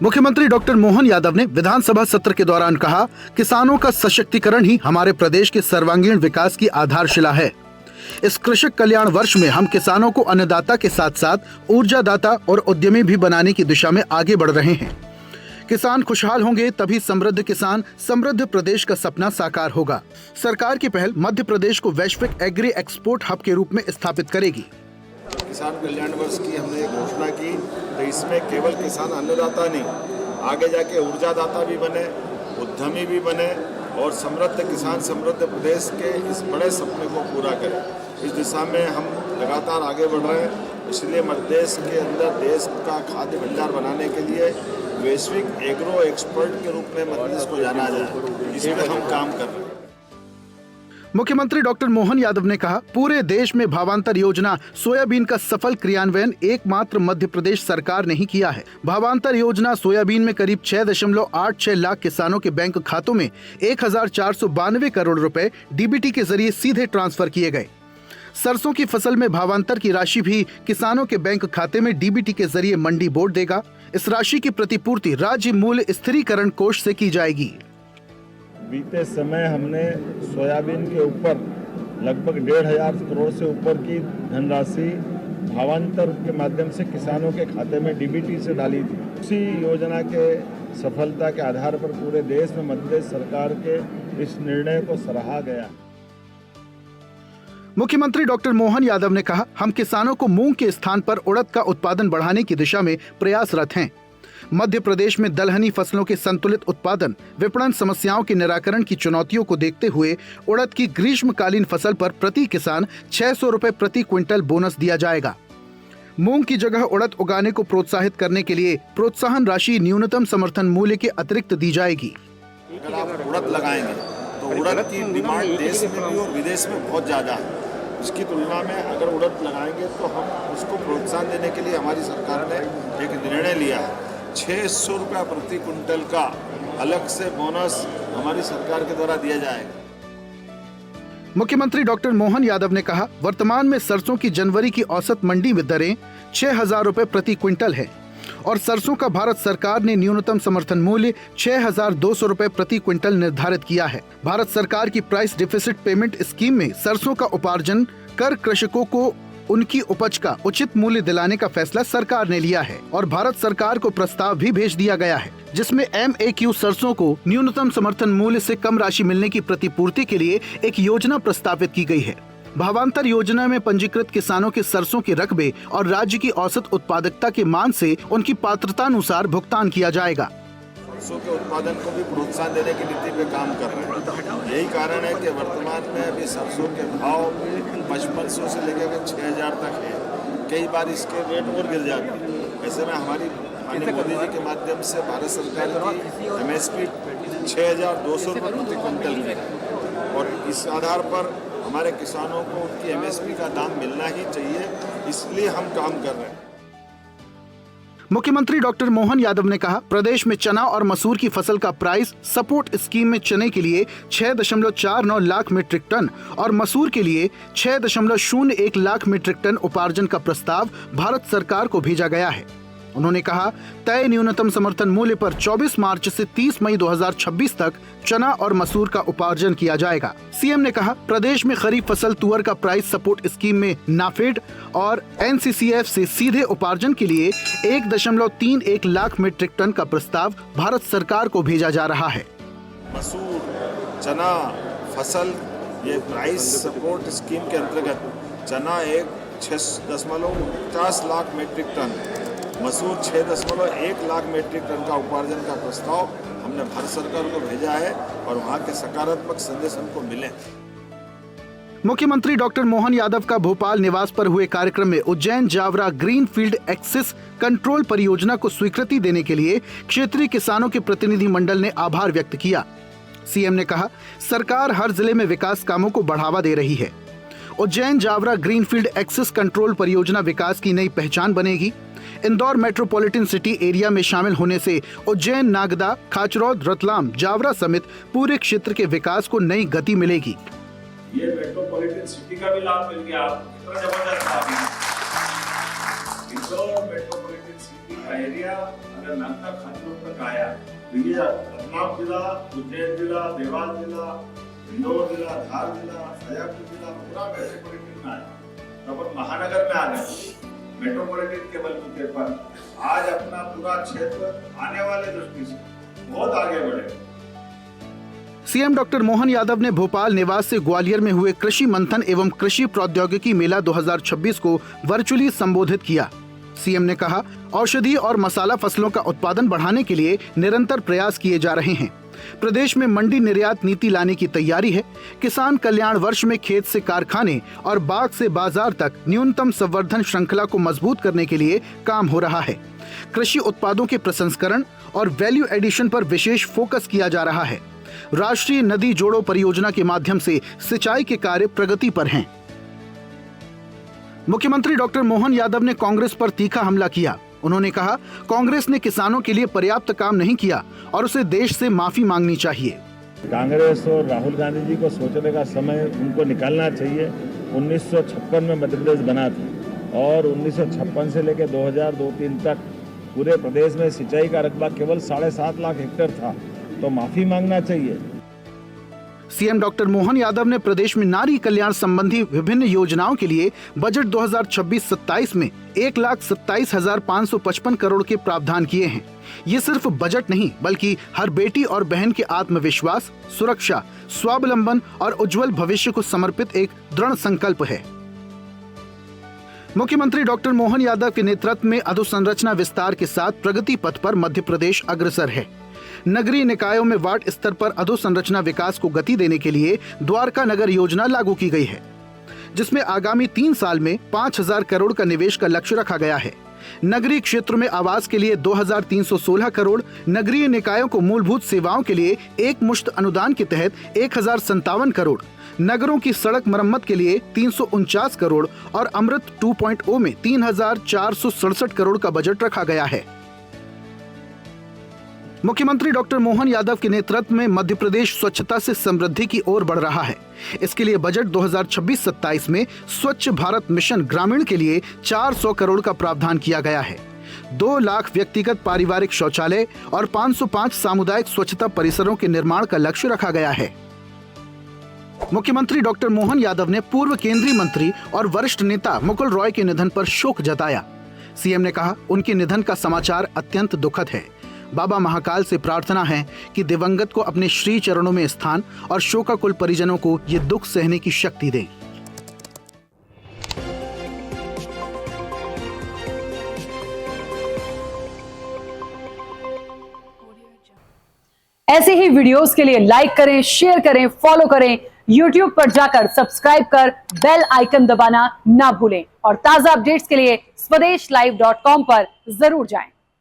मुख्यमंत्री डॉक्टर मोहन यादव ने विधानसभा सत्र के दौरान कहा, किसानों का सशक्तिकरण ही हमारे प्रदेश के सर्वांगीण विकास की आधारशिला है। इस कृषक कल्याण वर्ष में हम किसानों को अन्नदाता के साथ साथ ऊर्जादाता और उद्यमी भी बनाने की दिशा में आगे बढ़ रहे हैं। किसान खुशहाल होंगे तभी समृद्ध किसान समृद्ध प्रदेश का सपना साकार होगा। सरकार की पहल मध्य प्रदेश को वैश्विक एग्री एक्सपोर्ट हब के रूप में स्थापित करेगी। किसान कल्याण वर्ष की हमने घोषणा की तो इसमें केवल किसान अन्नदाता नहीं, आगे जाके ऊर्जादाता भी बने, उद्यमी भी बने और समृद्ध किसान समृद्ध प्रदेश के इस बड़े सपने को पूरा करें। इस दिशा में हम लगातार आगे बढ़ रहे हैं। इसलिए मध्य प्रदेश के अंदर देश का खाद्य भंडार बनाने के लिए वैश्विक एग्रो एक्सपर्ट के रूप में मध्य प्रदेश को जाना जाए, इसमें हम काम कर रहे हैं। मुख्यमंत्री डॉक्टर मोहन यादव ने कहा, पूरे देश में भावांतर योजना सोयाबीन का सफल क्रियान्वयन एकमात्र मध्य प्रदेश सरकार ने ही किया है। भावांतर योजना सोयाबीन में करीब 6.86 लाख किसानों के बैंक खातों में 1492 करोड़ रुपए डीबीटी के जरिए सीधे ट्रांसफर किए गए। सरसों की फसल में भावांतर की राशि भी किसानों के बैंक खाते में डीबीटी के जरिए मंडी बोर्ड देगा। इस राशि की प्रतिपूर्ति राज्य मूल्य स्थिरीकरण कोष से की जाएगी। बीते समय हमने सोयाबीन के ऊपर लगभग 1,500 करोड़ से ऊपर की धनराशि भावांतर के माध्यम से किसानों के खाते में डीबीटी से डाली थी। उसी योजना के सफलता के आधार पर पूरे देश में मध्य प्रदेश सरकार के इस निर्णय को सराहा गया। मुख्यमंत्री डॉक्टर मोहन यादव ने कहा, हम किसानों को मूंग के स्थान पर उड़द का उत्पादन बढ़ाने की दिशा में प्रयासरत हैं। मध्य प्रदेश में दलहनी फसलों के संतुलित उत्पादन, विपणन समस्याओं के निराकरण की चुनौतियों को देखते हुए उड़द की ग्रीष्मकालीन फसल पर प्रति किसान 600 रुपए प्रति क्विंटल बोनस दिया जाएगा। मूंग की जगह उड़द उगाने को प्रोत्साहित करने के लिए प्रोत्साहन राशि न्यूनतम समर्थन मूल्य के अतिरिक्त दी जाएगी। अगर आप उड़द लगाएंगे तो उड़द की डिमांड देश में भी और विदेश में बहुत ज्यादा है। उसकी तुलना में अगर उड़द लगाएंगे तो हम उसको प्रोत्साहन देने के लिए हमारी सरकार ने एक निर्णय लिया है। 600 रुपया प्रति क्विंटल का अलग से बोनस हमारी सरकार के द्वारा दिया जाएगा। मुख्यमंत्री डॉक्टर मोहन यादव ने कहा, वर्तमान में सरसों की जनवरी की औसत मंडी में दरें 6,000 रुपए प्रति क्विंटल है और सरसों का भारत सरकार ने न्यूनतम समर्थन मूल्य 6,200 रुपए प्रति क्विंटल निर्धारित किया है। भारत सरकार की प्राइस डिफिसिट पेमेंट स्कीम में सरसों का उपार्जन कर कृषकों को उनकी उपज का उचित मूल्य दिलाने का फैसला सरकार ने लिया है और भारत सरकार को प्रस्ताव भी भेज दिया गया है, जिसमें MAQ सरसों को न्यूनतम समर्थन मूल्य से कम राशि मिलने की प्रतिपूर्ति के लिए एक योजना प्रस्तावित की गई है। भावांतर योजना में पंजीकृत किसानों के सरसों के रकबे और राज्य की औसत उत्पादकता के मान से उनकी पात्रता अनुसार भुगतान किया जाएगा। सरसों के उत्पादन को भी प्रोत्साहन देने की नीति पे काम कर रहे हैं। यही कारण है कि वर्तमान में अभी सरसों के भाव 5500 से लेकर 6,000 तक है। कई बार इसके रेट और गिर जाते हैं। ऐसे में हमारी माननीय मोदी जी के माध्यम से भारत सरकार की MSP 6,200 रुपये प्रति क्विंटल है और इस आधार पर हमारे किसानों को उनकी MSP का दाम मिलना ही चाहिए, इसलिए हम काम कर रहे हैं। मुख्यमंत्री डॉक्टर मोहन यादव ने कहा, प्रदेश में चना और मसूर की फसल का प्राइस सपोर्ट स्कीम में चने के लिए 6.49 लाख मीट्रिक टन और मसूर के लिए 6.01 लाख मीट्रिक टन उपार्जन का प्रस्ताव भारत सरकार को भेजा गया है। उन्होंने कहा, तय न्यूनतम समर्थन मूल्य पर 24 मार्च से 30 मई 2026 तक चना और मसूर का उपार्जन किया जाएगा। सीएम ने कहा, प्रदेश में खरीफ फसल तुअर का प्राइस सपोर्ट स्कीम में नाफेड और NCCF से सीधे उपार्जन के लिए 1.31 लाख मीट्रिक टन का प्रस्ताव भारत सरकार को भेजा जा रहा है। मसूर, चना फसल ये प्राइस सपोर्ट स्कीम के अंतर्गत चना 6.50 लाख मीट्रिक टन, मसूर 6.1 लाख मीट्रिक टन का उपार्जन का प्रस्ताव हमने भारत सरकार को भेजा है और वहां के सकारात्मक संदेश हमको मिले। मुख्यमंत्री डॉक्टर मोहन यादव का भोपाल निवास पर हुए कार्यक्रम में Ujjain Jaora greenfield access control परियोजना को स्वीकृति देने के लिए क्षेत्रीय किसानों के प्रतिनिधि मंडल ने आभार व्यक्त किया। सीएम ने कहा, सरकार हर जिले में विकास कामों को बढ़ावा दे रही है। Ujjain Jaora greenfield access control परियोजना विकास की नई पहचान बनेगी। इंदौर मेट्रोपॉलिटन सिटी एरिया में शामिल होने से उज्जैन, नागदा, खाचरौद, रतलाम, जावरा समेत पूरे क्षेत्र के विकास को नई गति मिलेगी। ये मेट्रोपॉलिटन सिटी का भी लाभ मिल गया आपको, कितना जबरदस्त लाभ है। इंदौर मेट्रोपॉलिटन सिटी का एरिया अगर नंतर खतरों तक आया तो ये रतलाम जिला, उज्जैन जिला, देवास जिला, इंदौर जिला, धार जिला, शाजापुर जिला पूरा मेट्रोपॉलिटन में आया। तो अपन महानगर में आ गए मेट्रोपॉलिटन के बलबूते पर। आज अपना पूरा क्षेत्र आने वाले दृष्टि से बहुत आगे बढ़े। सीएम डॉक्टर मोहन यादव ने भोपाल निवास से ग्वालियर में हुए कृषि मंथन एवं कृषि प्रौद्योगिकी मेला 2026 को वर्चुअली संबोधित किया। सीएम ने कहा, औषधि और मसाला फसलों का उत्पादन बढ़ाने के लिए निरंतर प्रयास किए जा रहे हैं। प्रदेश में मंडी निर्यात नीति लाने की तैयारी है। किसान कल्याण वर्ष में खेत से कारखाने और बाग से बाजार तक न्यूनतम संवर्धन श्रृंखला को मजबूत करने के लिए काम हो रहा है। कृषि उत्पादों के प्रसंस्करण और वैल्यू एडिशन पर विशेष फोकस किया जा रहा है। राष्ट्रीय नदी जोड़ो परियोजना के माध्यम से सिंचाई के कार्य प्रगति पर हैं। मुख्यमंत्री डॉक्टर मोहन यादव ने कांग्रेस पर तीखा हमला किया। उन्होंने कहा, कांग्रेस ने किसानों के लिए पर्याप्त काम नहीं किया और उसे देश से माफी मांगनी चाहिए। कांग्रेस और राहुल गांधी जी को सोचने का समय उनको निकालना चाहिए। 1956 में मध्य प्रदेश बना था और 1956 से लेकर 2002-03 तक पूरे प्रदेश में सिंचाई का रकबा केवल 7.5 लाख हेक्टेयर था, तो माफी मांगना चाहिए। सीएम डॉक्टर मोहन यादव ने प्रदेश में नारी कल्याण संबंधी विभिन्न योजनाओं के लिए बजट 2026-27 में 1,27,555 करोड़ के प्रावधान किए हैं। ये सिर्फ बजट नहीं बल्कि हर बेटी और बहन के आत्मविश्वास, सुरक्षा, स्वावलंबन और उज्जवल भविष्य को समर्पित एक दृढ़ संकल्प है। मुख्यमंत्री डॉक्टर मोहन यादव के नेतृत्व में अधोसंरचना विस्तार के साथ प्रगति पथ पर मध्य प्रदेश अग्रसर है। नगरीय निकायों में वार्ड स्तर पर अधोसंरचना विकास को गति देने के लिए द्वारका नगर योजना लागू की गई है, जिसमें आगामी 3 साल में 5,000 करोड़ का निवेश का लक्ष्य रखा गया है। नगरीय क्षेत्र में आवास के लिए 2,316 करोड़, नगरीय निकायों को मूलभूत सेवाओं के लिए एक मुश्त अनुदान के तहत 1,057 करोड़, नगरों की सड़क मरम्मत के लिए 349 करोड़ और अमृत 2.0 में 3,467 करोड़ का बजट रखा गया है। मुख्यमंत्री डॉक्टर मोहन यादव के नेतृत्व में मध्य प्रदेश स्वच्छता से समृद्धि की ओर बढ़ रहा है। इसके लिए बजट 2026-27 में स्वच्छ भारत मिशन ग्रामीण के लिए 400 करोड़ का प्रावधान किया गया है। 2 लाख व्यक्तिगत पारिवारिक शौचालय और 505 सामुदायिक स्वच्छता परिसरों के निर्माण का लक्ष्य रखा गया है। मुख्यमंत्री डॉक्टर मोहन यादव ने पूर्व केंद्रीय मंत्री और वरिष्ठ नेता मुकुल रॉय के निधन पर शोक जताया। सीएम ने कहा, उनके निधन का समाचार अत्यंत दुखद है। बाबा महाकाल से प्रार्थना है कि दिवंगत को अपने श्री चरणों में स्थान और शोकाकुल परिजनों को ये दुख सहने की शक्ति दें। ऐसे ही वीडियोस के लिए लाइक करें, शेयर करें, फॉलो करें। YouTube पर जाकर सब्सक्राइब कर बेल आइकन दबाना ना भूलें और ताजा अपडेट्स के लिए SwadeshLive.com पर जरूर जाएं।